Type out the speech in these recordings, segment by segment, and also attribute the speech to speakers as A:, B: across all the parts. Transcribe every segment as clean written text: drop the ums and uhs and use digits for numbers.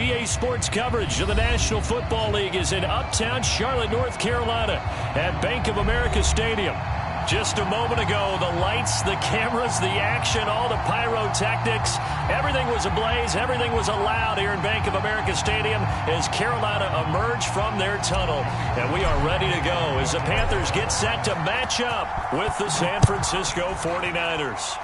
A: EA Sports coverage of the National Football League is in uptown Charlotte, North Carolina at Bank of America Stadium. Just a moment ago, the lights, the cameras, the action, all the pyrotechnics, everything was ablaze, everything was allowed here in Bank of America Stadium as Carolina emerged from their tunnel. And we are ready to go as the Panthers get set to match up with the San Francisco 49ers.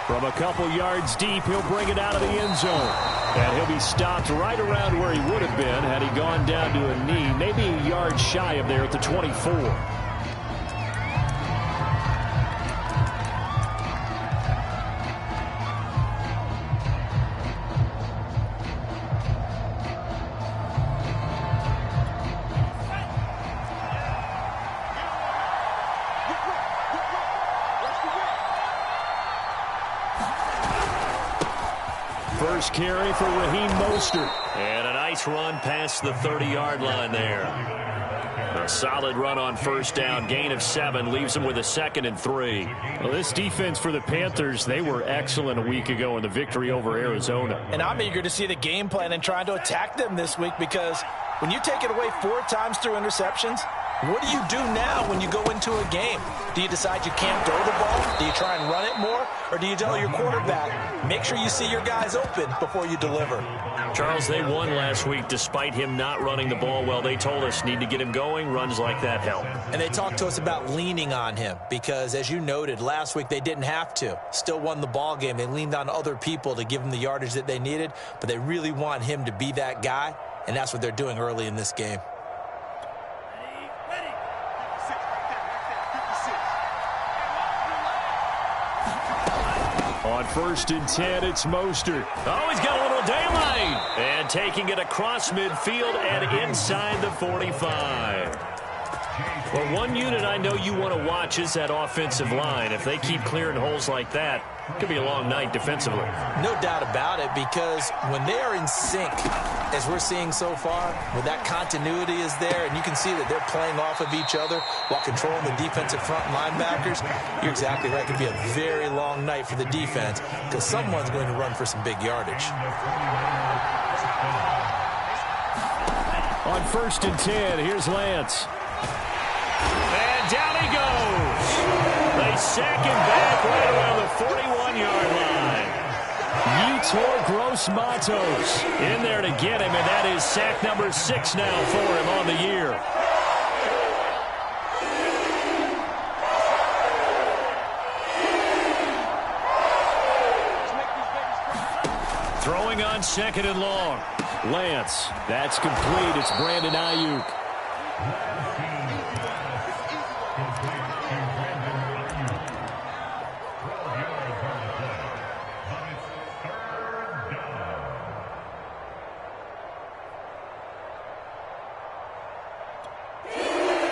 A: From a couple yards deep, he'll bring it out of the end zone. And he'll be stopped right around where he would have been had he gone down to a knee, maybe a yard shy of there at the 24. First carry for Raheem Mostert. And a nice run past the 30-yard line there. A solid run on first down. Gain of 7 leaves them with a 2nd and 3.
B: Well, this defense for the Panthers, they were excellent a week ago in the victory over Arizona.
C: And I'm eager to see the game plan and trying to attack them this week, because when you take it away 4 times through interceptions, what do you do now when you go into a game? Do you decide you can't throw the ball? Do you try and run it more? Or do you tell your quarterback, make sure you see your guys open before you deliver?
A: Charles, they won last week despite him not running the ball well. They told us need to get him going. Runs like that help.
C: And they talked to us about leaning on him because, as you noted, last week they didn't have to. Still won the ball game. They leaned on other people to give them the yardage that they needed, but they really want him to be that guy, and that's what they're doing early in this game.
B: On 1st and 10, it's Mostert.
A: Oh, he's got a little daylight. And taking it across midfield and inside the 45. Well, one unit I know you want to watch is that offensive line. If they keep clearing holes like that, it could be a long night defensively.
C: No doubt about it, because when they are in sync, as we're seeing so far, when that continuity is there, and you can see that they're playing off of each other while controlling the defensive front linebackers, you're exactly right. It could be a very long night for the defense because someone's going to run for some big yardage.
B: On 1st and 10, here's Lance.
A: And down he goes. They sack him back right around the 41-yard line.
B: Yetur Gross-Matos
A: in there to get him, and that is sack number 6 now for him on the year. Throwing on 2nd and long.
B: Lance, that's complete. It's Brandon Ayuk.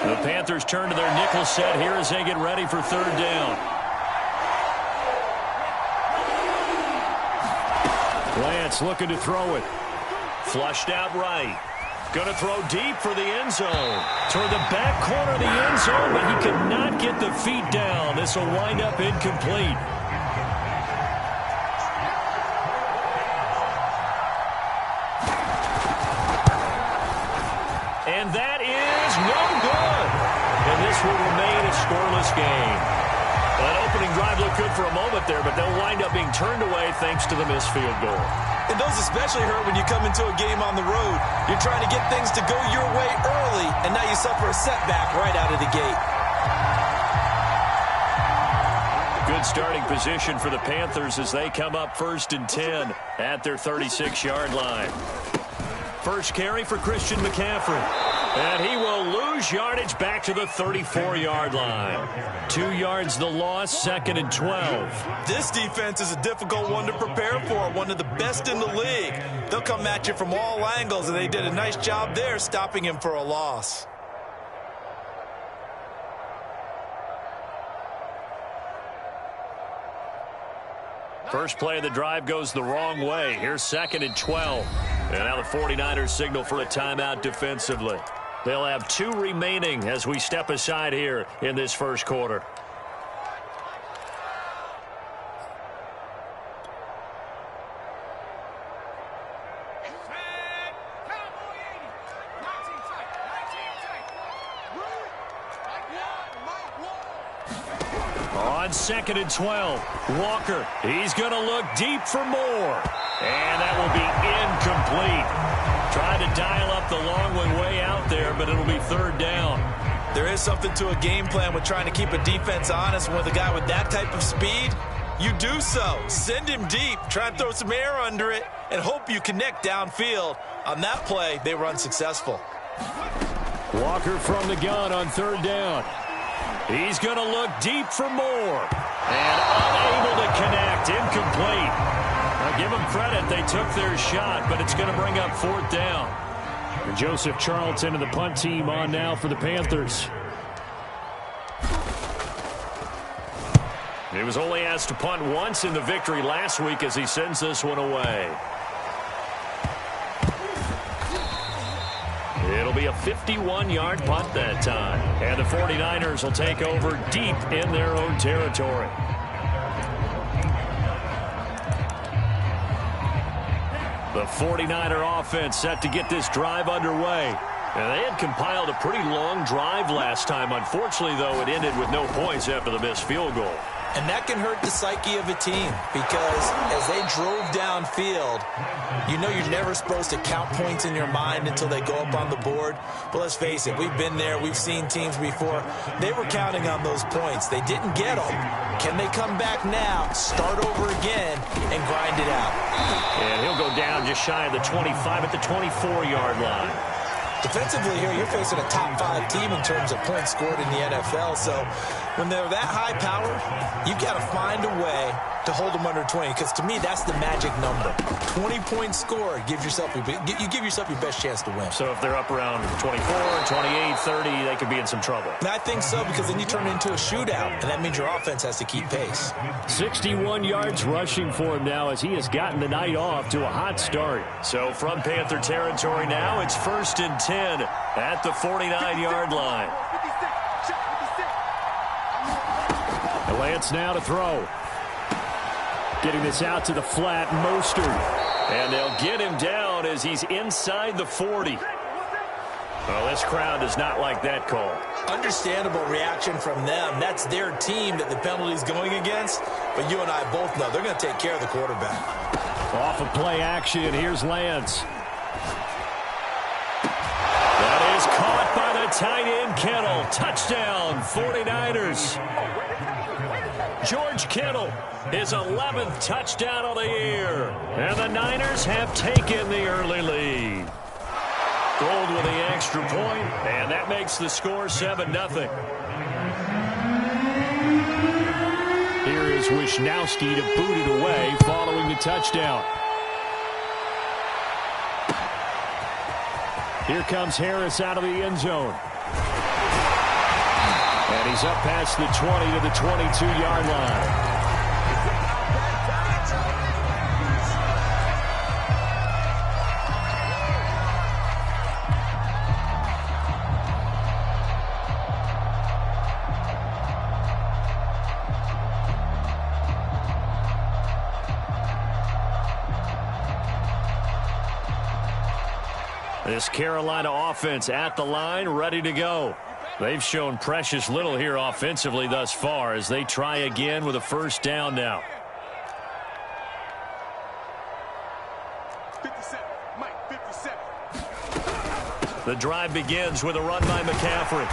A: The Panthers turn to their nickel set here as they get ready for 3rd down.
B: Lance looking to throw it.
A: Flushed out right. Going to throw deep for the end zone. Toward the back corner of the end zone, but he could not get the feet down. This will wind up incomplete. And that is no good. And this will remain a scoreless game. That opening drive looked good for a moment there, but they'll wind up being turned away thanks to the missed field goal.
C: And those especially hurt when you come into a game on the road. You're trying to get things to go your way early, and now you suffer a setback right out of the gate.
A: Good starting position for the Panthers as they come up 1st and 10 at their 36-yard line. First carry for Christian McCaffrey. And he will lose yardage back to the 34-yard line. 2 yards the loss, 2nd and 12.
C: This defense is a difficult one to prepare for, one of the best in the league. They'll come at you from all angles, and they did a nice job there stopping him for a loss.
A: First play of the drive goes the wrong way. Here's 2nd and 12. And now the 49ers signal for a timeout defensively. They'll have 2 remaining as we step aside here in this first quarter. On 2nd and 12, Walker, he's going to look deep for more. And that will be incomplete. Tried to dial up the long way out there, but it'll be 3rd down.
C: There is something to a game plan with trying to keep a defense honest. With a guy with that type of speed, you do so. Send him deep, try and throw some air under it, and hope you connect downfield. On that play, they were unsuccessful.
A: Walker from the gun on 3rd down. He's going to look deep for more. And unable to connect. Incomplete. Now give them credit. They took their shot, but it's going to bring up 4th down.
B: And Joseph Charlton and the punt team on now for the Panthers.
A: He was only asked to punt once in the victory last week as he sends this one away. It'll be a 51-yard punt that time. And the 49ers will take over deep in their own territory. The 49er offense set to get this drive underway. And they had compiled a pretty long drive last time. Unfortunately, though, it ended with no points after the missed field goal.
C: And that can hurt the psyche of a team because as they drove downfield, you know you're never supposed to count points in your mind until they go up on the board. But let's face it, we've been there. We've seen teams before. They were counting on those points. They didn't get them. Can they come back now, start over again, and grind it out?
A: And he'll go down just shy of the 25 at the 24-yard line.
C: Defensively here, you're facing a top-5 team in terms of points scored in the NFL. So when they're that high power, you got to find a way to hold them under 20. Because to me, that's the magic number. 20 points scored, you give yourself your best chance to win.
A: So if they're up around 24, 28, 30, they could be in some trouble.
C: And I think so, because then you turn it into a shootout, and that means your offense has to keep pace.
B: 61 yards rushing for him now as he has gotten the night off to a hot start.
A: So from Panther territory now, it's 1st and 10 at the 49-yard line.
B: Lance now to throw. Getting this out to the flat, Mostert.
A: And they'll get him down as he's inside the 40. Well, this crowd does not like that call.
C: Understandable reaction from them. That's their team that the penalty's going against. But you and I both know they're going to take care of the quarterback.
B: Off of play action, here's Lance.
A: That is caught by the tight end, Kittle. Touchdown, 49ers. George Kittle, his 11th touchdown of the year. And the Niners have taken the early lead. Gold with the extra point, and that makes the score 7-0.
B: Here is Wisnowski to boot it away following the touchdown. Here comes Harris out of the end zone. And he's up past the 20 to the 22-yard line.
A: This Carolina offense at the line, ready to go. They've shown precious little here offensively thus far as they try again with a 1st down now.
D: 57, Mike, 57.
A: The drive begins with a run by McCaffrey.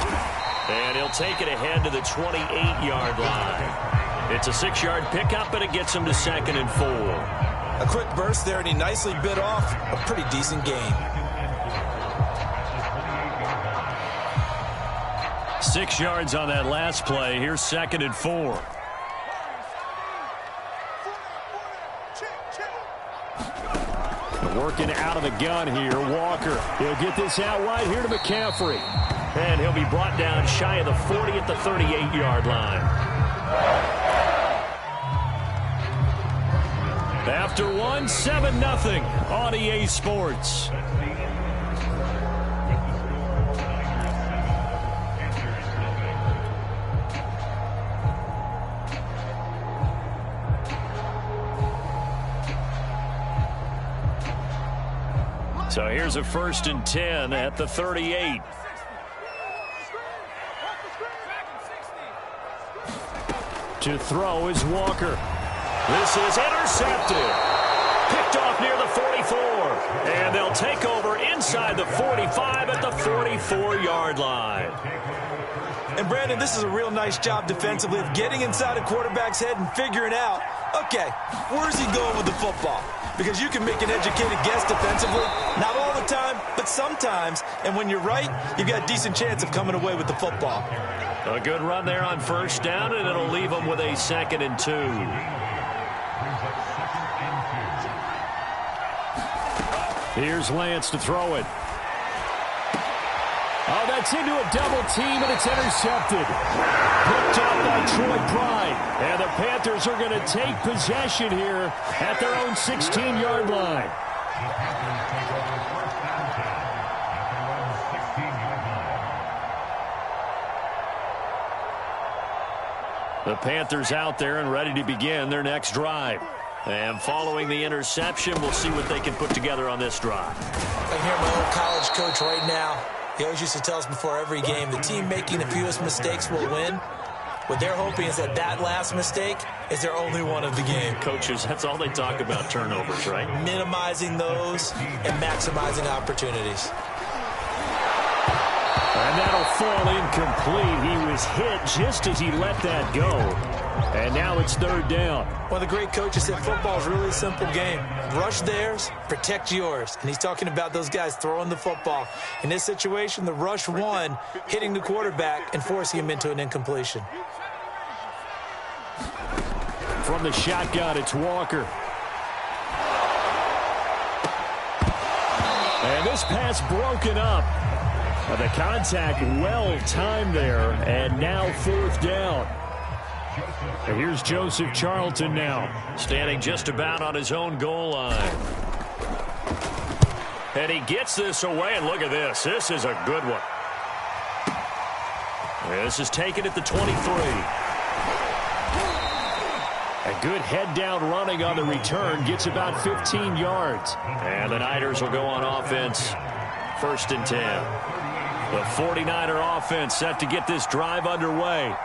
A: And he'll take it ahead to the 28-yard line. It's a 6-yard pickup, and it gets him to 2nd and 4.
C: A quick burst there, and he nicely bit off a pretty decent gain.
A: 6 yards on that last play. Here's 2nd and 4.
B: Working out of the gun here, Walker. He'll get this out wide here to McCaffrey.
A: And he'll be brought down shy of the 40 at the 38-yard line. After one, 7-0 on EA Sports. So here's a 1st and 10 at the 38.
B: To throw is Walker.
A: This is intercepted. Picked off near the 44. And they'll take over inside the 45 at the 44-yard line.
C: And, Brandon, this is a real nice job defensively of getting inside a quarterback's head and figuring out, okay, where's he going with the football? Because you can make an educated guess defensively, not all the time, but sometimes. And when you're right, you've got a decent chance of coming away with the football.
A: A good run there on first down, and it'll leave them with a 2nd and 2.
B: Here's Lance to throw it. Oh, that's into a double team, and it's intercepted. Picked up by Troy Pride. And the Panthers are going to take possession here at their own 16-yard line. The Panthers out there and ready to begin their next drive. And following the interception, we'll see what they can put together on this drive.
C: I hear my old college coach right now. He always used to tell us before every game, the team making the fewest mistakes will win. What they're hoping is that that last mistake is their only one of the game.
A: Coaches, that's all they talk about, turnovers, right?
C: Minimizing those and maximizing opportunities.
B: And that'll fall incomplete. He was hit just as he let that go. And now it's 3rd down.
C: One of the great coaches said football is really a simple game. Rush theirs, protect yours. And he's talking about those guys throwing the football. In this situation, the rush won, hitting the quarterback and forcing him into an incompletion.
B: From the shotgun, it's Walker. And this pass broken up. The contact well timed there, and now 4th down. And here's Joseph Charlton now,
A: standing just about on his own goal line. And he gets this away, and look at this. This is a good one. This is taken at the 23.
B: A good head-down running on the return, gets about 15 yards.
A: And the Niners will go on offense, 1st and 10. The 49er offense set to get this drive underway.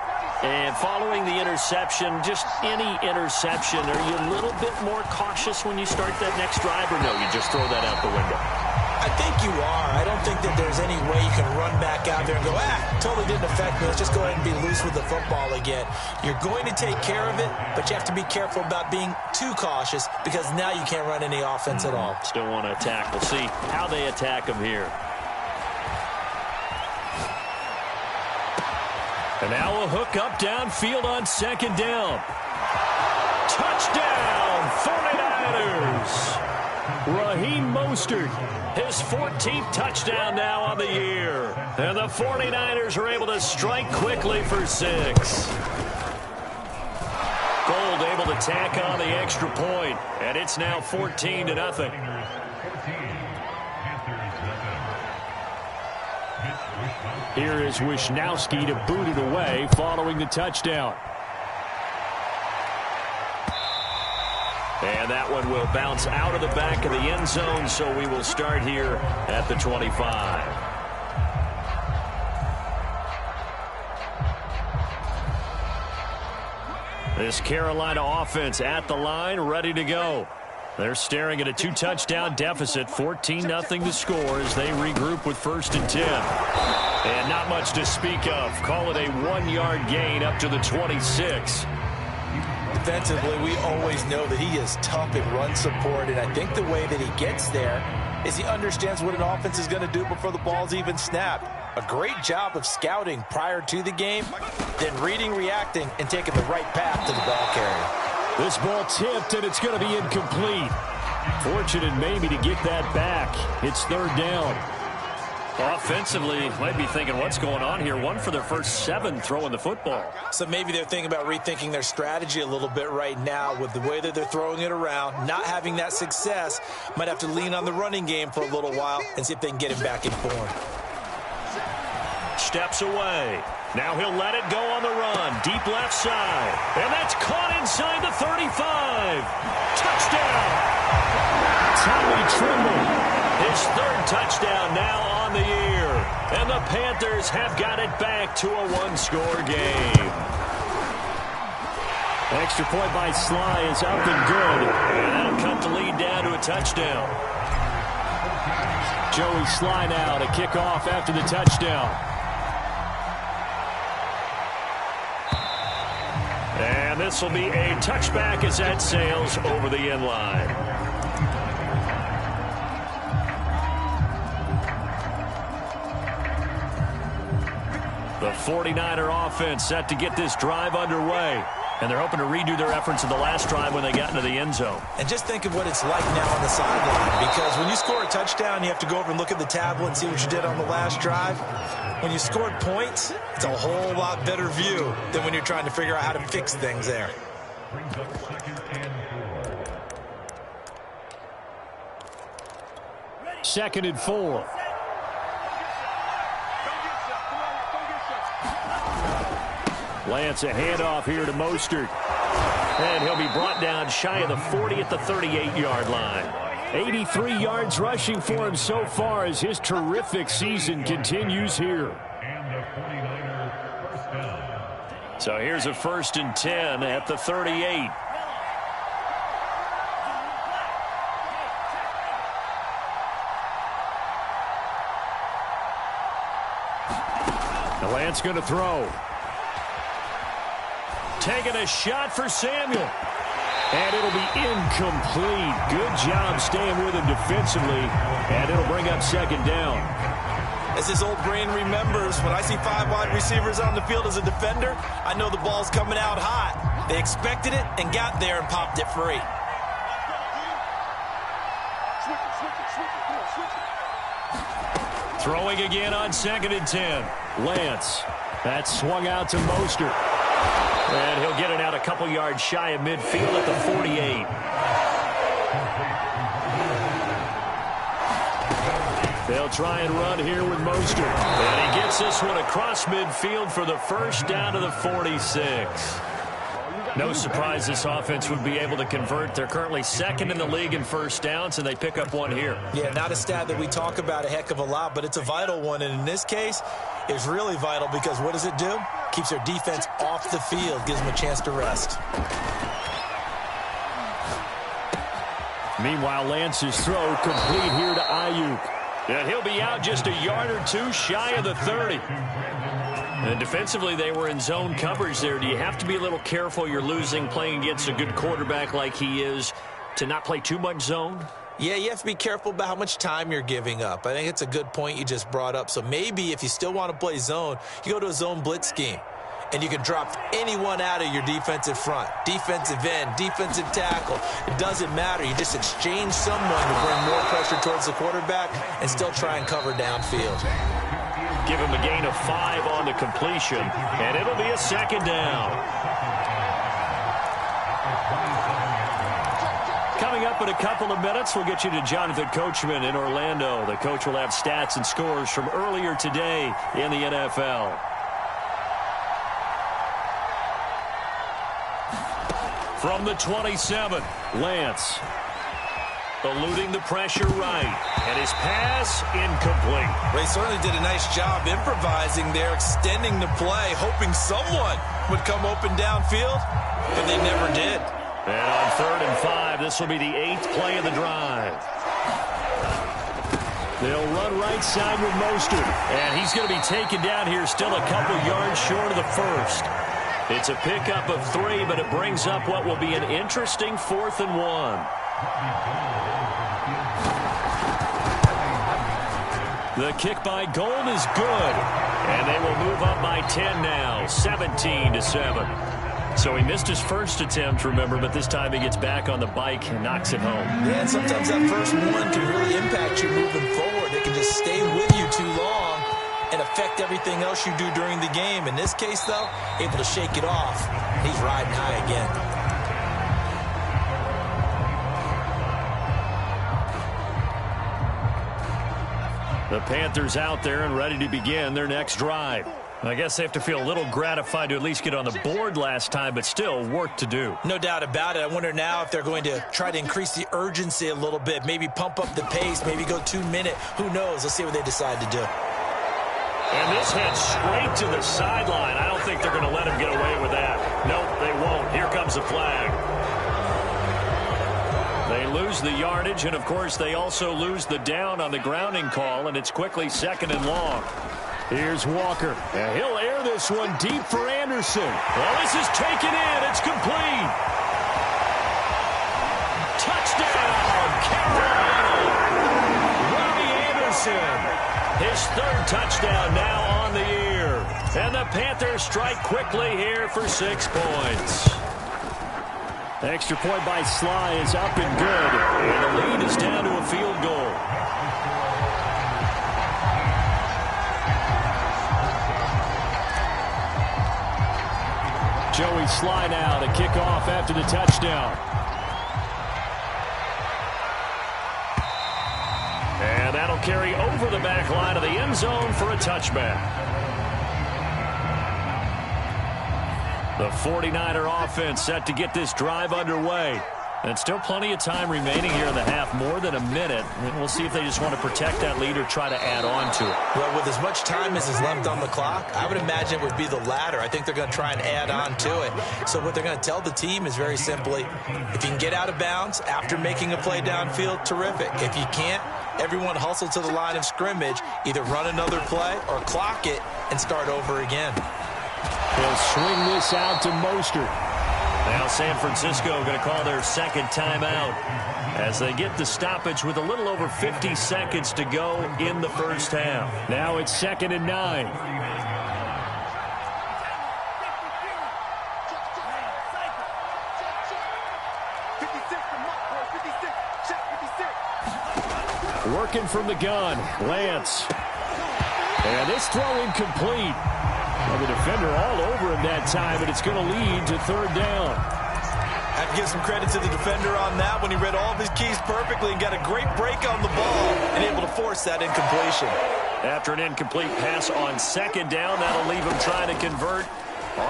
A: And following the interception, just any interception, are you a little bit more cautious when you start that next drive, or no, you just throw that out the window?
C: I think you are. I don't think that there's any way you can run back out there and go, totally didn't affect me. Let's just go ahead and be loose with the football again. You're going to take care of it, but you have to be careful about being too cautious because now you can't run any offense at all.
A: Still want to attack. We'll see how they attack them here.
B: And now a hook up downfield on 2nd down. Touchdown, 49ers. Raheem Mostert,
A: his 14th touchdown now on the year. And the 49ers are able to strike quickly for 6. Gold able to tack on the extra point, and it's now 14-0.
B: Here is Wisnowski to boot it away following the touchdown.
A: And that one will bounce out of the back of the end zone, so we will start here at the 25. This Carolina offense at the line, ready to go. They're staring at a 2-touchdown deficit, 14-0 to score as they regroup with 1st and 10. And not much to speak of. Call it a 1-yard gain up to the 26.
C: Defensively, we always know that he is tough in run support, and I think the way that he gets there is he understands what an offense is going to do before the ball's even snapped. A great job of scouting prior to the game, then reading, reacting, and taking the right path to the ball carrier.
B: This ball tipped, and it's going to be incomplete. Fortunate maybe to get that back. It's 3rd down.
A: Offensively, might be thinking, what's going on here? 1 for their first 7 throwing the football.
C: So maybe they're thinking about rethinking their strategy a little bit right now with the way that they're throwing it around, not having that success. Might have to lean on the running game for a little while and see if they can get him back in form.
A: Steps away. Now he'll let it go on the run. Deep left side. And that's caught inside the 35. Touchdown.
B: Tommy Tremble.
A: His 3rd touchdown now on the year. And the Panthers have got it back to a 1-score game.
B: Extra point by Sly is up and good.
A: And that'll cut the lead down to a touchdown.
B: Joey Sly now to kick off after the touchdown.
A: And this will be a touchback as that sails over the end line. The 49er offense set to get this drive underway. And they're hoping to redo their efforts in the last drive when they got into the end zone.
C: And just think of what it's like now on the sideline. Because when you score a touchdown, you have to go over and look at the tablet and see what you did on the last drive. When you scored points, it's a whole lot better view than when you're trying to figure out how to fix things there.
B: Second and 4. Lance, a handoff here to Mostert.
A: And he'll be brought down shy of the 40 at the 38-yard line.
B: 83 yards rushing for him so far as his terrific season continues here.
A: So here's a 1st and 10 at the 38.
B: The Lance going to throw.
A: Taking a shot for Samuel.
B: And it'll be incomplete. Good job staying with him defensively. And it'll bring up second down.
C: As his old brain remembers, when I see 5 wide receivers on the field as a defender, I know the ball's coming out hot. They expected it and got there and popped it free.
A: Throwing again on 2nd and 10.
B: Lance. That swung out to Mostert.
A: And he'll get it out a couple yards shy of midfield at the 48.
B: They'll try and run here with Mostert.
A: And he gets this one across midfield for the first down to the 46. No surprise this offense would be able to convert. They're currently 2nd in the league in first downs, and they pick up one here.
C: Yeah, not a stat that we talk about a heck of a lot, but it's a vital one. And in this case, it's really vital because what does it do? Keeps their defense off the field, gives them a chance to rest.
B: Meanwhile, Lance's throw complete here to Ayuk.
A: And he'll be out just a yard or two shy of the 30. And defensively, they were in zone coverage there. Do you have to be a little careful? You're losing playing against a good quarterback like he is to not play too much zone?
C: Yeah, you have to be careful about how much time you're giving up. I think it's a good point you just brought up. So maybe if you still want to play zone, you go to a zone blitz scheme. And you can drop anyone out of your defensive front. Defensive end, defensive tackle. It doesn't matter. You just exchange someone to bring more pressure towards the quarterback and still try and cover downfield.
A: Give him a gain of 5 on the completion. And it'll be a 2nd down. Coming up in a couple of minutes, we'll get you to Jonathan Coachman in Orlando. The coach will have stats and scores from earlier today in the NFL. From the 27, Lance. Eluding the pressure right. And his pass incomplete.
C: They certainly did a nice job improvising there, extending the play, hoping someone would come open downfield, but they never did.
A: And on 3rd and 5, this will be the 8th play of the drive.
B: They'll run right side with Mostert.
A: And he's going to be taken down here still a couple yards short of the 1st. It's a pickup of 3, but it brings up what will be an interesting 4th and 1. The kick by Gold is good. And they will move up by 10 now, 17-7. So he missed his first attempt, remember, but this time he gets back on the bike and knocks it home.
C: Yeah, and sometimes that first one can really impact you moving forward. It can just stay with you too long and affect everything else you do during the game. In this case, though, able to shake it off. He's riding high again.
A: The Panthers out there and ready to begin their next drive. I guess they have to feel a little gratified to at least get on the board last time, but still work to do.
C: No doubt about it. I wonder now if they're going to try to increase the urgency a little bit, maybe pump up the pace, maybe go 2 minute. Who knows? Let's see what they decide to do.
A: And this heads straight to the sideline. I don't think they're going to let him get away with that. Nope, they won't. Here comes the flag. They lose the yardage, and, of course, they also lose the down on the grounding call, and it's quickly 2nd and long.
B: Here's Walker. And he'll air this one deep for Anderson.
A: Well, this is taken in. It's complete. Touchdown, Carolina. Robbie Anderson. His 3rd touchdown now on the year. And the Panthers strike quickly here for 6 points.
B: Extra point by Sly is up and good.
A: And the lead is down to a field goal.
B: Joey Sly now to kick off after the touchdown.
A: And that'll carry over the back line of the end zone for a touchback. The 49er offense set to get this drive underway. And still plenty of time remaining here in the half, more than a minute. And we'll see if they just want to protect that lead or try to add on to it.
C: Well, with as much time as is left on the clock, I would imagine it would be the latter. I think they're going to try and add on to it. So what they're going to tell the team is very simply, if you can get out of bounds after making a play downfield, terrific. If you can't, everyone hustle to the line of scrimmage, either run another play or clock it and start over again.
B: They'll swing this out to Mostert.
A: Now San Francisco going to call their 2nd timeout as they get the stoppage with a little over 50 seconds to go in the first half.
B: Now it's 2nd and 9. Working from the gun, Lance. And this throw incomplete. Well, the defender all over him that time, but it's going to lead to 3rd down.
C: I have to give some credit to the defender on that when he read all of his keys perfectly and got a great break on the ball and able to force that incompletion.
A: After an incomplete pass on 2nd down, that'll leave him trying to convert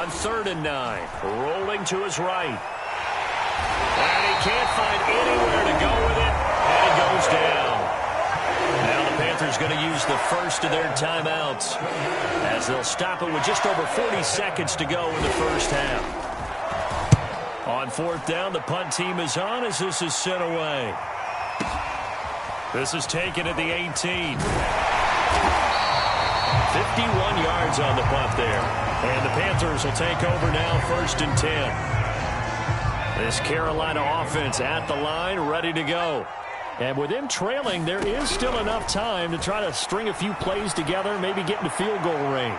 A: on 3rd and 9. Rolling to his right. And he can't find anywhere to go with it, and he goes down. Now the Panthers going to use the first of their timeouts as they'll stop it with just over 40 seconds to go in the first half. On 4th down, the punt team is on as this is sent away. This is taken at the 18. 51 yards on the punt there. And the Panthers will take over now 1st and 10. This Carolina offense at the line, ready to go. And with them trailing, there is still enough time to try to string a few plays together, maybe get into field goal range.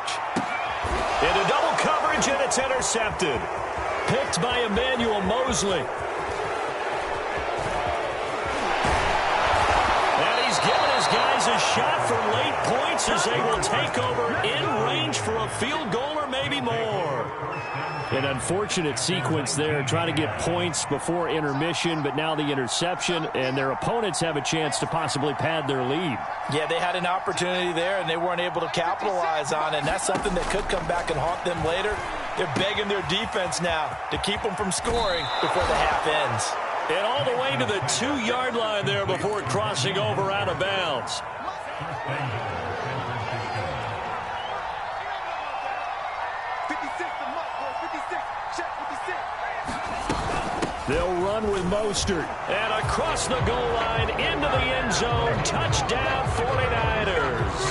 A: Into double coverage, and it's intercepted.
B: Picked by Emmanuel Mosley.
A: And he's given his guys a shot for late points as they will take over in range for a field goal or maybe more.
B: An unfortunate sequence there, trying to get points before intermission, but now the interception, and their opponents have a chance to possibly pad their lead.
C: Yeah, they had an opportunity there, and they weren't able to capitalize on it, and that's something that could come back and haunt them later. They're begging their defense now to keep them from scoring before the half ends.
A: And all the way to the 2-yard line there before crossing over out of bounds.
B: They'll run with Mostert.
A: And across the goal line into the end zone. Touchdown 49ers.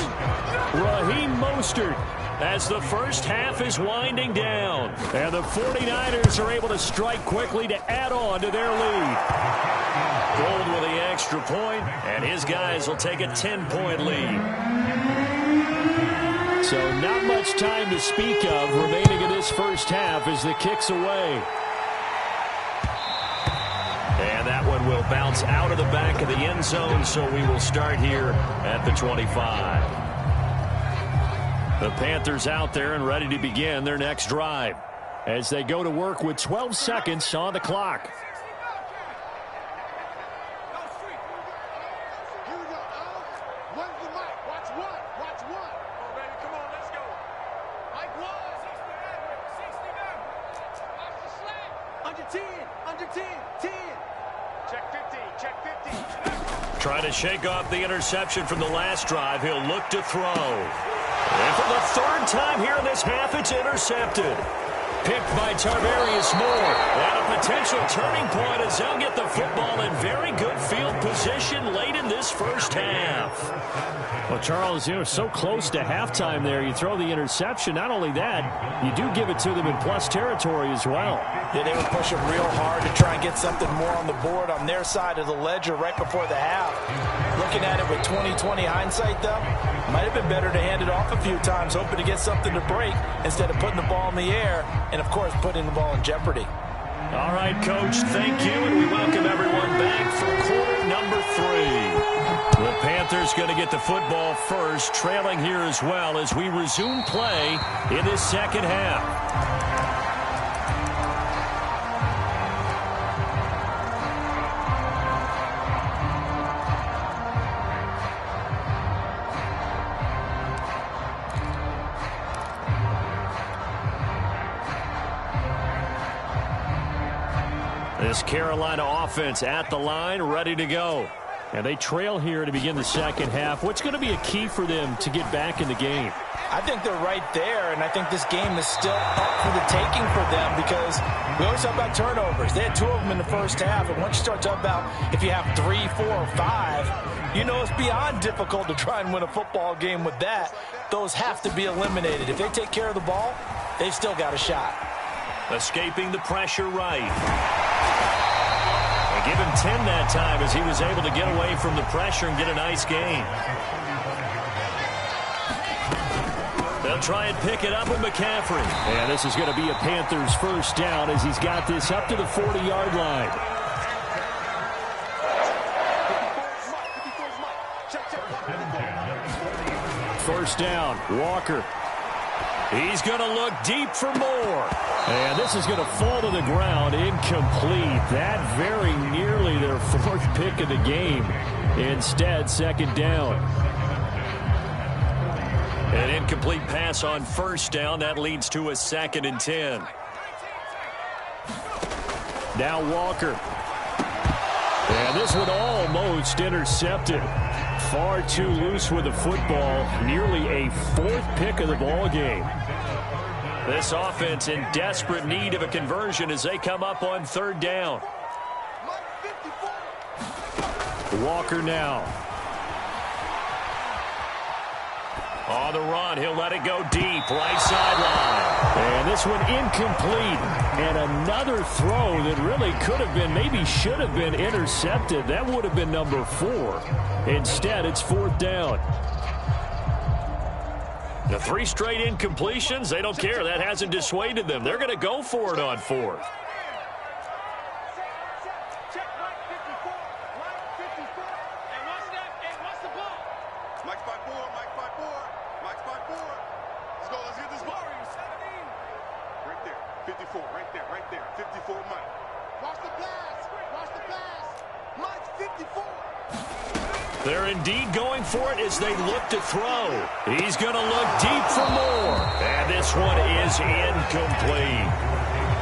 B: Raheem Mostert
A: as the first half is winding down.
B: And the 49ers are able to strike quickly to add on to their lead.
A: Gold with the extra point, and his guys will take a 10-point lead.
B: So not much time to speak of remaining in this first half as the kick's away.
A: And that one will bounce out of the back of the end zone, so we will start here at the 25. The Panthers out there and ready to begin their next drive as they go to work with 12 seconds on the clock. Trying to shake off the interception from the last drive. He'll look to throw. And for the third time here in this half, it's intercepted. Picked by Tarvarius Moore. And a potential turning point as they'll get the football in very good field position late in this first half.
B: Well, Charles, you're so close to halftime there. You throw the interception. Not only that, you do give it to them in plus territory as well.
C: Yeah, they were pushing real hard to try and get something more on the board on their side of the ledger right before the half. Looking at it with 20/20 hindsight, though, might have been better to hand it off a few times, hoping to get something to break instead of putting the ball in the air and, of course, putting the ball in jeopardy.
A: All right, Coach, thank you, and we welcome everyone back for quarter number 3. The Panthers going to get the football first, trailing here as well as we resume play in this second half. This Carolina offense at the line, ready to go.
B: And they trail here to begin the second half. What's going to be a key for them to get back in the game?
C: I think they're right there, and I think this game is still up for the taking for them because we always talk about turnovers. They had 2 of them in the first half, and once you start talking about if you have 3, 4, or 5, you know it's beyond difficult to try and win a football game with that. Those have to be eliminated. If they take care of the ball, they've still got a shot.
A: Escaping the pressure right. They give him 10 that time as he was able to get away from the pressure and get a nice gain. They'll try and pick it up with McCaffrey.
B: And this is going to be a Panthers first down as he's got this up to the 40-yard line. First down, Walker.
A: He's going to look deep for more.
B: And this is going to fall to the ground, incomplete. That very nearly their 4th pick of the game. Instead, second down.
A: An incomplete pass on first down. That leads to a 2nd and 10.
B: Now Walker. And this one almost intercepted. Far too loose with the football. Nearly a 4th pick of the ball game.
A: This offense in desperate need of a conversion as they come up on 3rd down.
B: Walker now.
A: On the run, he'll let it go deep, right sideline.
B: And this one incomplete. And another throw that really could have been, maybe should have been intercepted. That would have been number 4. Instead, it's 4th down.
A: The 3 straight incompletions, they don't care. That hasn't dissuaded them. They're going to go for it on 4th. They're indeed going for it as they look to throw. He's going to look deep for more. And this one is incomplete.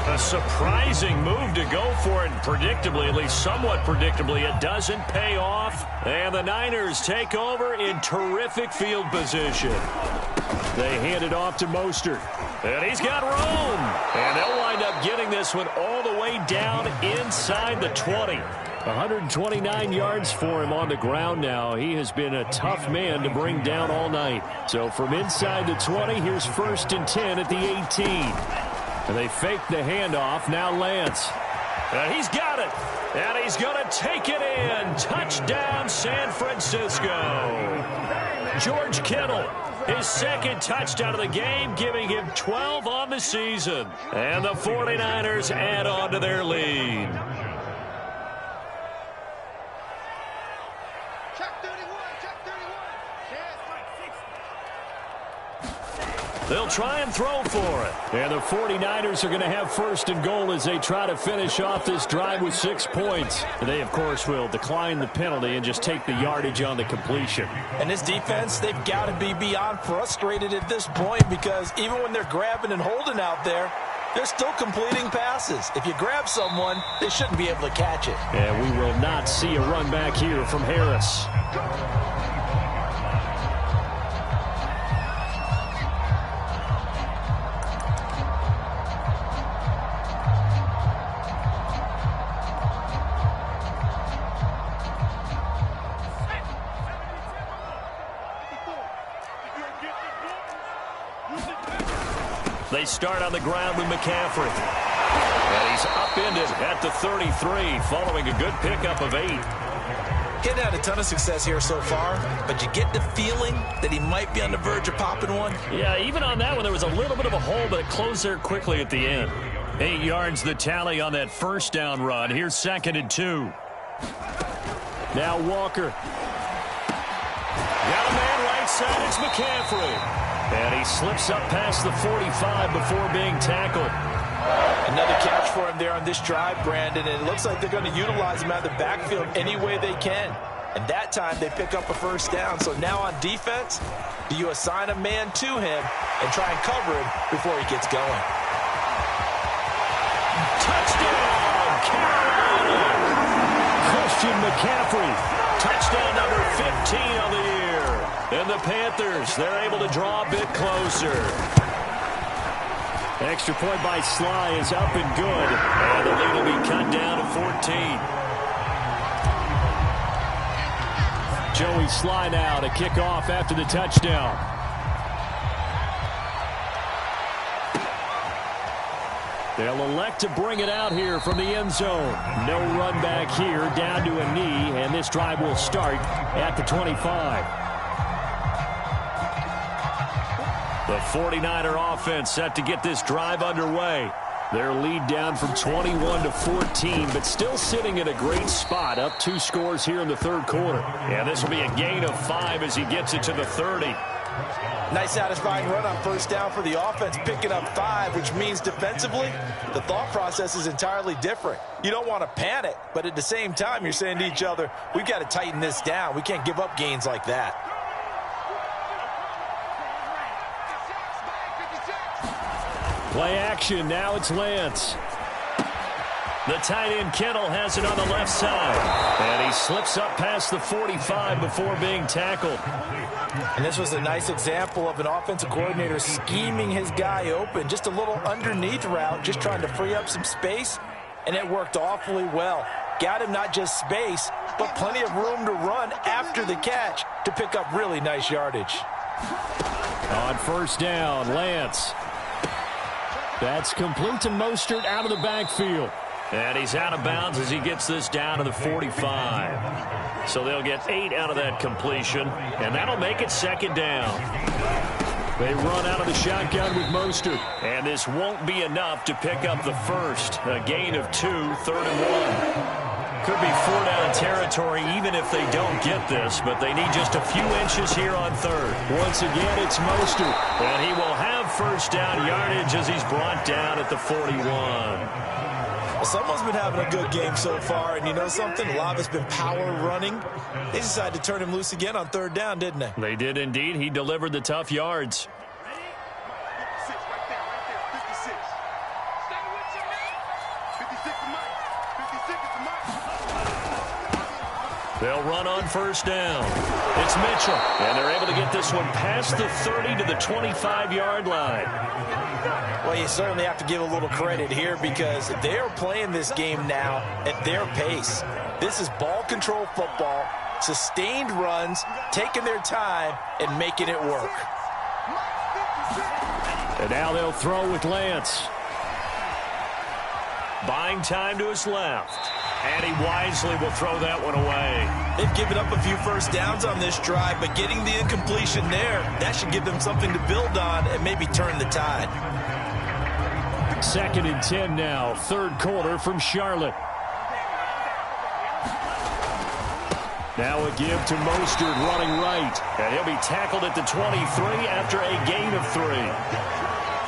A: A surprising move to go for it. Predictably, at least somewhat predictably, it doesn't pay off. And the Niners take over in terrific field position.
B: They hand it off to Mostert.
A: And he's got room. And they'll wind up getting this one all the way down inside the 20.
B: 129 yards for him on the ground now. He has been a tough man to bring down all night. So from inside the 20, here's 1st and 10 at the 18. And they fake the handoff. Now Lance.
A: And he's got it. And he's going to take it in. Touchdown, San Francisco. George Kittle, his 2nd touchdown of the game, giving him 12 on the season. And the 49ers add on to their lead. They'll try and throw for it.
B: And the 49ers are going to have 1st and goal as they try to finish off this drive with 6 points. They, of course, will decline the penalty and just take the yardage on the completion.
C: And this defense, they've got to be beyond frustrated at this point because even when they're grabbing and holding out there, they're still completing passes. If you grab someone, they shouldn't be able to catch it.
B: And we will not see a run back here from Harris.
A: They start on the ground with McCaffrey. And he's upended at the 33 following a good pickup of 8.
C: Getting had a ton of success here so far, but you get the feeling that he might be on the verge of popping one.
A: Yeah, even on that one, there was a little bit of a hole, but it closed there quickly at the end. 8 yards the tally on that first down run. Here's 2nd and 2.
B: Now Walker.
A: Got a man right side. It's McCaffrey. And he slips up past the 45 before being tackled.
C: Another catch for him there on this drive, Brandon, and it looks like they're going to utilize him out of the backfield any way they can. And that time they pick up a first down. So now on defense, do you assign a man to him and try and cover him before he gets going?
A: Touchdown, Carolina!
B: Christian McCaffrey.
A: Touchdown number 15 on the year. And the Panthers, they're able to draw a bit closer.
B: Extra point by Sly is up and good.
A: And the lead will be cut down to 14.
B: Joey Sly now to kick off after the touchdown. They'll elect to bring it out here from the end zone. No run back here, down to a knee, and this drive will start at the 25.
A: The 49er offense set to get this drive underway.
B: Their lead down from 21 to 14, but still sitting at a great spot, up 2 scores here in the third quarter.
A: Yeah, this will be a gain of 5 as he gets it to the 30.
C: Nice satisfying run on first down for the offense, picking up 5, which means defensively, the thought process is entirely different. You don't want to panic, but at the same time, you're saying to each other, we've got to tighten this down. We can't give up gains like that.
B: Play action, now it's Lance.
A: The tight end Kittle has it on the left side. And he slips up past the 45 before being tackled.
C: And this was a nice example of an offensive coordinator scheming his guy open. Just a little underneath route, just trying to free up some space. And it worked awfully well. Got him not just space, but plenty of room to run after the catch to pick up really nice yardage.
B: On first down, Lance. That's complete to Mostert out of the backfield.
A: And he's out of bounds as he gets this down to the 45. So they'll get 8 out of that completion, and that'll make it 2nd down.
B: They run out of the shotgun with Mostert.
A: And this won't be enough to pick up the first. A gain of 2, 3rd and 1. Could be 4-down territory even if they don't get this, but they need just a few inches here on 3rd.
B: Once again, it's Mostert.
A: And he will have first down yardage as he's brought down at the 41.
C: Well, someone's been having a good game so far, and you know something? A lot of it's been power running. They decided to turn him loose again on 3rd down, didn't they?
A: They did indeed. He delivered the tough yards.
D: 56 right there, 56. Stay with you, man. 56 is mine. 56 is mine.
A: They'll run on first down. It's Mitchell, and they're able to get this one past the 30 to the 25-yard line.
C: Well, you certainly have to give a little credit here because they're playing this game now at their pace. This is ball control football, sustained runs, taking their time, and making it work.
B: And now they'll throw with Lance.
A: Buying time to his left. And he wisely will throw that one away.
C: They've given up a few first downs on this drive, but getting the incompletion there, that should give them something to build on and maybe turn the tide.
B: 2nd and 10 now, 3rd quarter from Charlotte. Now a give to Mostert running right.
A: And he'll be tackled at the 23 after a gain of 3.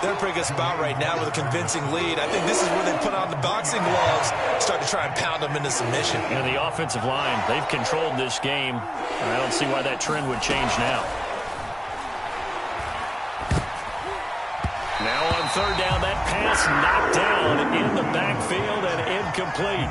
C: They're in a pretty good spot right now with a convincing lead. I think this is where they put on the boxing gloves, start to try and pound them into submission.
A: And the offensive line, they've controlled this game. I don't see why that trend would change now. Now on 3rd down, that pass knocked down in the backfield and incomplete.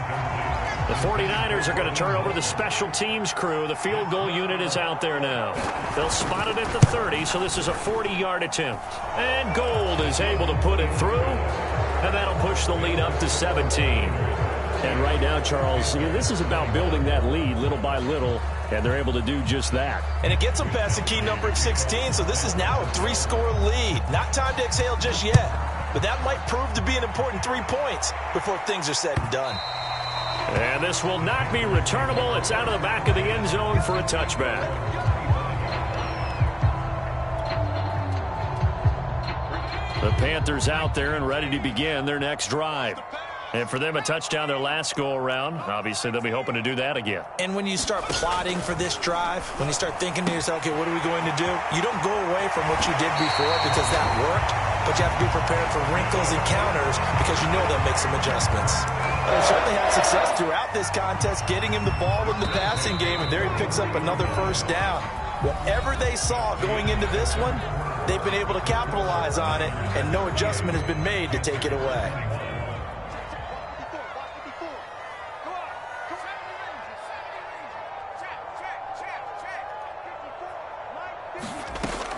A: The 49ers are going to turn over to the special teams crew. The field goal unit is out there now. They'll spot it at the 30, so this is a 40-yard attempt. And Gold is able to put it through, and that'll push the lead up to 17.
B: And right now, Charles, this is about building that lead little by little. and they're able to do just that.
C: And it gets them past the key number of 16, so this is now a 3-score lead. Not time to exhale just yet, but that might prove to be an important 3 points before things are said and done.
A: And this will not be returnable. It's out of the back of the end zone for a touchback. The Panthers out there and ready to begin their next drive. And for them, a touchdown their last go-around. Obviously, they'll be hoping to do that again.
C: And when you start plotting for this drive, when you start thinking to yourself, okay, what are we going to do? You don't go away from what you did before because that worked, but you have to be prepared for wrinkles and counters because you know they'll make some adjustments. They certainly had success throughout this contest, getting him the ball in the passing game, and there he picks up another first down. Whatever they saw going into this one, they've been able to capitalize on it, and no adjustment has been made to take it away.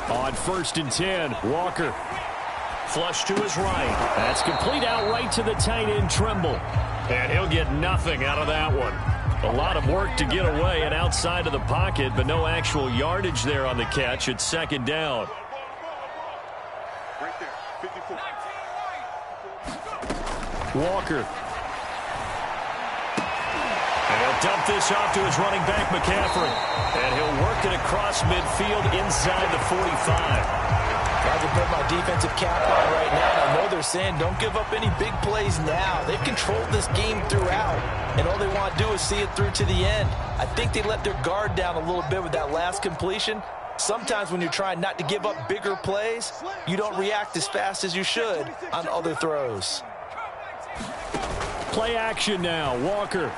A: On 1st and 10, Walker. Flush to his right. That's complete out right to the tight end, Trimble. And he'll get nothing out of that one. A lot of work to get away and outside of the pocket, but no actual yardage there on the catch. It's 2nd down.
D: Right there, 54.
A: Walker. And he'll dump this off to his running back, McCaffrey. And he'll work it across midfield inside the 45.
C: I can put my defensive cap on right now. I know they're saying don't give up any big plays now. They've controlled this game throughout, and all they want to do is see it through to the end. I think they let their guard down a little bit with that last completion. Sometimes when you're trying not to give up bigger plays, you don't react as fast as you should on other throws.
A: Play action now. Walker.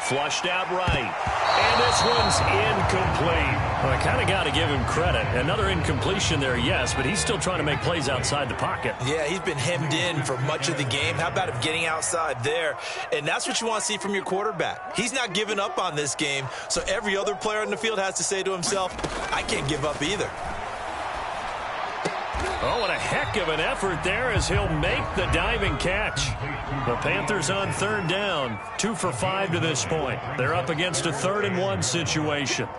A: Flushed out right. And this one's incomplete. Well, I kind of got to give him credit. Another incompletion there, yes, but he's still trying to make plays outside the pocket.
C: Yeah, he's been hemmed in for much of the game. How about him getting outside there? And that's what you want to see from your quarterback. He's not giving up on this game, so every other player on the field has to say to himself, I can't give up either.
A: Oh, and a heck of an effort there as he'll make the diving catch. The Panthers on 3rd down, 2 for 5 to this point. They're up against a 3rd and 1 situation.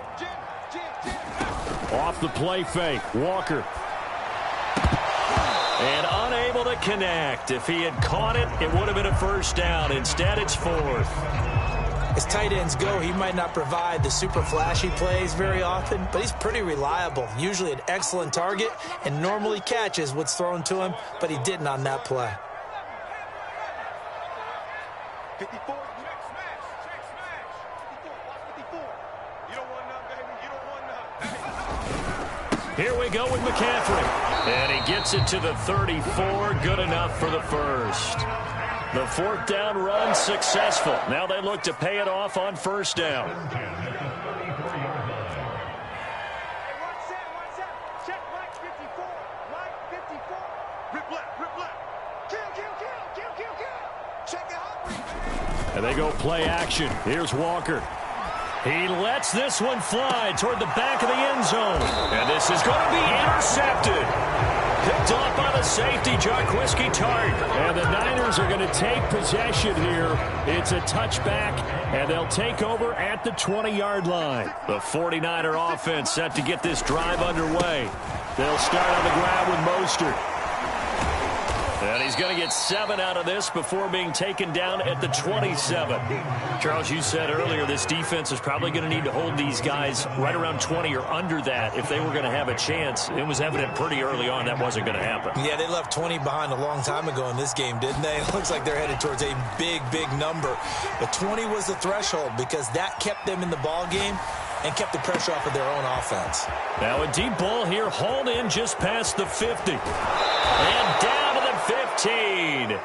A: Off the play fake, Walker. And unable to connect. If he had caught it, it would have been a first down. Instead, it's 4th.
C: As tight ends go, he might not provide the super flashy plays very often, but he's pretty reliable. Usually an excellent target and normally catches what's thrown to him, but he didn't on that play.
D: 54. Check smash. Check smash. 54. Watch 54. You don't want none, baby. You don't want none.
A: Here we go with McCaffrey. And he gets it to the 34. Good enough for the first. The 4th down run successful. Now they look to pay it off on 1st down.
D: Hey, one set. Check Mike 54. Mike 54. Rip left. Kill. Check it out.
A: And they go play action. Here's Walker. He lets this one fly toward the back of the end zone. And this is going to be intercepted. Picked off by the safety, Jarquiski Tart. And the Niners are going to take possession here. It's a touchback, and they'll take over at the 20-yard line. The 49er offense set to get this drive underway. They'll start on the ground with Mostert. And he's going to get 7 out of this before being taken down at the 27. Charles, you said earlier this defense is probably going to need to hold these guys right around 20 or under that if they were going to have a chance. It was evident pretty early on that wasn't going to happen.
C: Yeah, they left 20 behind a long time ago in this game, didn't they? It looks like they're headed towards a big number. But 20 was the threshold because that kept them in the ball game and kept the pressure off of their own offense.
A: Now a deep ball here, hauled in just past the 50. And down to the 15.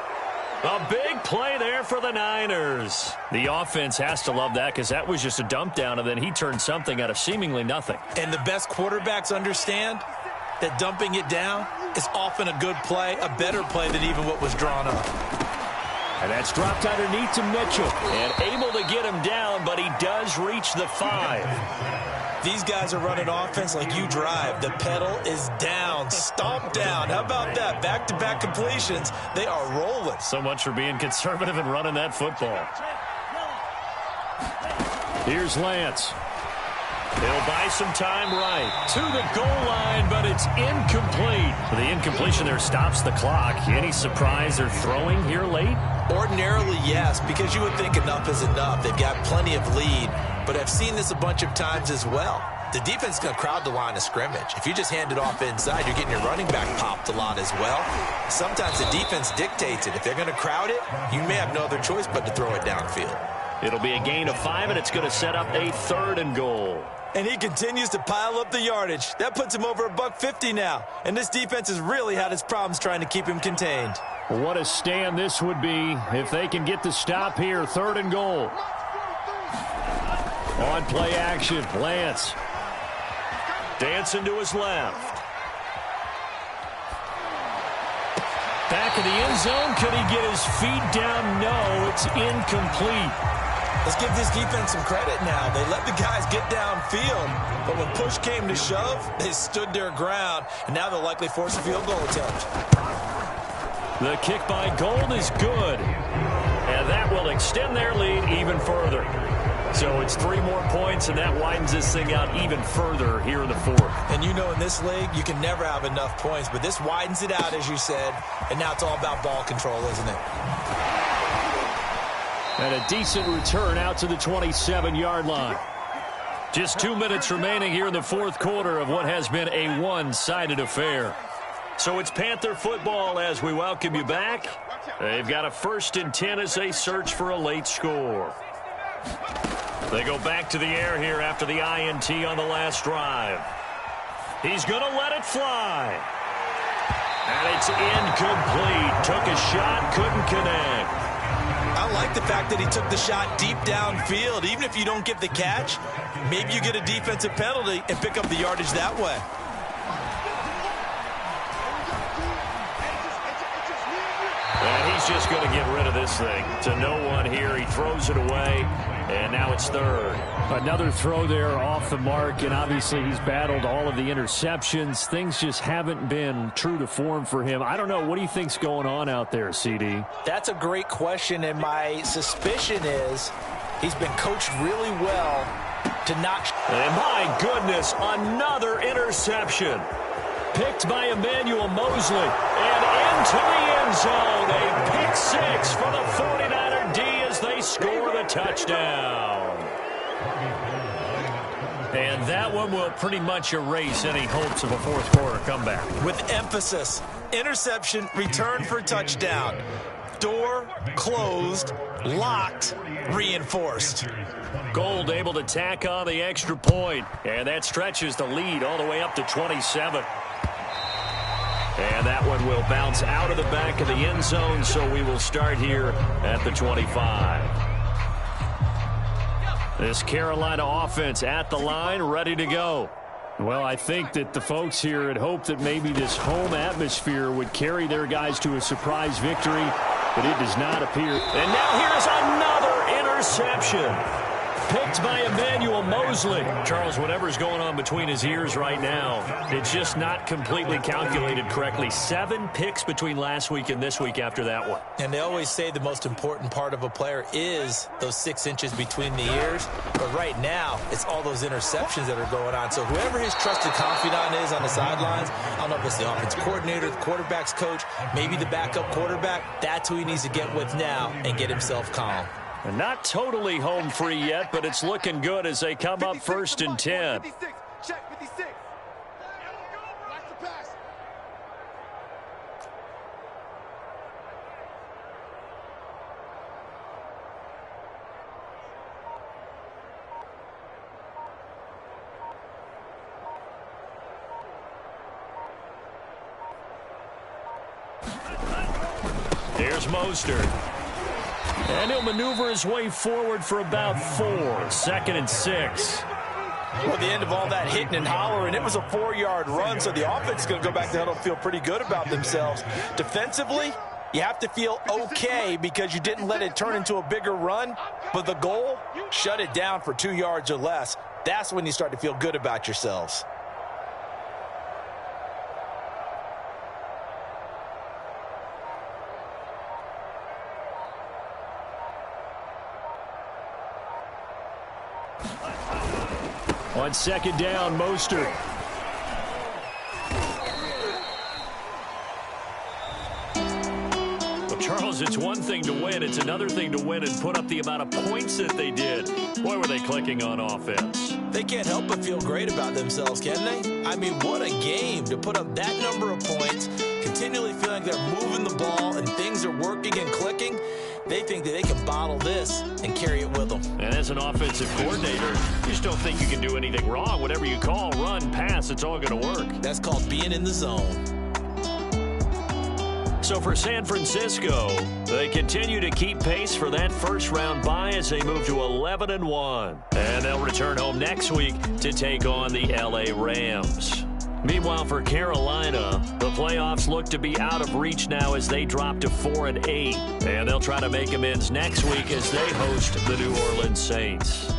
A: A big play there for the Niners. The offense has to love that because that was just a dump down, and then he turned something out of seemingly nothing.
C: And the best quarterbacks understand that dumping it down is often a good play, a better play than even what was drawn up.
A: And that's dropped underneath to Mitchell. And able to get him down, but he does reach the 5.
C: These guys are running offense like you drive. The pedal is down, stomp down. How about that? Back-to-back completions. They are rolling.
A: So much for being conservative and running that football.
B: Here's Lance. He'll buy some time right to the goal line, but it's incomplete. The incompletion there stops the clock. Any surprise they're throwing here late?
C: Ordinarily, yes, because you would think enough is enough. They've got plenty of lead, but I've seen this a bunch of times as well. The defense is going to crowd the line of scrimmage. If you just hand it off inside, you're getting your running back popped a lot as well. Sometimes the defense dictates it. If they're going to crowd it, you may have no other choice but to throw it downfield.
B: It'll be a gain of 5, and it's going to set up a 3rd and goal.
C: And he continues to pile up the yardage. That puts him over $150 now. And this defense has really had its problems trying to keep him contained.
B: What a stand this would be if they can get the stop here. 3rd and goal. On play action, Lance. Dancing to his left. Back of the end zone. Could he get his feet down? No, it's incomplete.
C: Let's give this defense some credit now. They let the guys get downfield, but when push came to shove, they stood their ground, and now they'll likely force a field goal attempt.
B: The kick by Gold is good, and that will extend their lead even further. So it's 3 more points, and that widens this thing out even further here in the 4th.
C: And you know in this league, you can never have enough points, but this widens it out, as you said, and now it's all about ball control, isn't it?
B: And a decent return out to the 27-yard line. Just 2 minutes remaining here in the 4th quarter of what has been a one-sided affair. So it's Panther football as we welcome you back. They've got a 1st and 10 as they search for a late score. They go back to the air here after the INT on the last drive. He's going to let it fly. And it's incomplete. Took a shot, couldn't connect.
C: I like the fact that he took the shot deep downfield. Even if you don't get the catch, maybe you get a defensive penalty and pick up the yardage that way.
B: And he's just going to get rid of this thing to no one here. He throws it away, and now it's 3rd. Another throw there off the mark, and obviously he's battled all of the interceptions. Things just haven't been true to form for him. I don't know. What do you think's going on out there, CD?
C: That's a great question, and my suspicion is he's been coached really well to not.
B: And my goodness, another interception. Picked by Emmanuel Mosley, and into the end zone. A pick 6 for the 49er D as they score the touchdown. And that one will pretty much erase any hopes of a 4th quarter comeback.
C: With emphasis, interception, return for touchdown. Door closed, locked, reinforced.
B: Gold able to tack on the extra point, and that stretches the lead all the way up to 27. And that one will bounce out of the back of the end zone, so we will start here at the 25. This Carolina offense at the line, ready to go. Well, I think that the folks here had hoped that maybe this home atmosphere would carry their guys to a surprise victory, but it does not appear. And now here's another interception. Picked by Emmanuel Mosley. Charles, whatever's going on between his ears right now, it's just not completely calculated correctly. 7 picks between last week and this week after that one.
C: And they always say the most important part of a player is those 6 inches between the ears. But right now, it's all those interceptions that are going on. So whoever his trusted confidant is on the sidelines, I don't know if it's the offense coordinator, the quarterback's coach, maybe the backup quarterback, that's who he needs to get with now and get himself calm.
B: And not totally home free yet, but it's looking good as they come up 1st and 10.
D: 56. Check 56. Watch the pass.
B: Here's Mostert. And he'll maneuver his way forward for about 4. 2nd and 6.
C: Well, at the end of all that hitting and hollering, it was a 4-yard run, so the offense is going to go back to the huddle and feel pretty good about themselves. Defensively, you have to feel okay because you didn't let it turn into a bigger run, but the goal, shut it down for 2 yards or less. That's when you start to feel good about yourselves.
B: On second down, Mostert.
A: Well, Charles, it's one thing to win. It's another thing to win and put up the amount of points that they did. Boy, were they clicking on offense.
C: They can't help but feel great about themselves, can they? I mean, what a game to put up that number of points, continually feeling like they're moving the ball and things are working and clicking. They think that they can bottle this and carry it with them.
A: And as an offensive coordinator, you just don't think you can do anything wrong. Whatever you call, run, pass, it's all going to work.
C: That's called being in the zone.
A: So for San Francisco, they continue to keep pace for that first-round bye as they move to 11-1. And they'll return home next week to take on the L.A. Rams. Meanwhile, for Carolina, the playoffs look to be out of reach now as they drop to 4-8. And they'll try to make amends next week as they host the New Orleans Saints.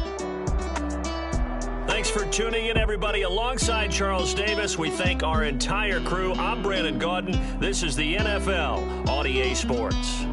A: Thanks for tuning in, everybody. Alongside Charles Davis, we thank our entire crew. I'm Brandon Gaudin. This is the NFL on EA Sports.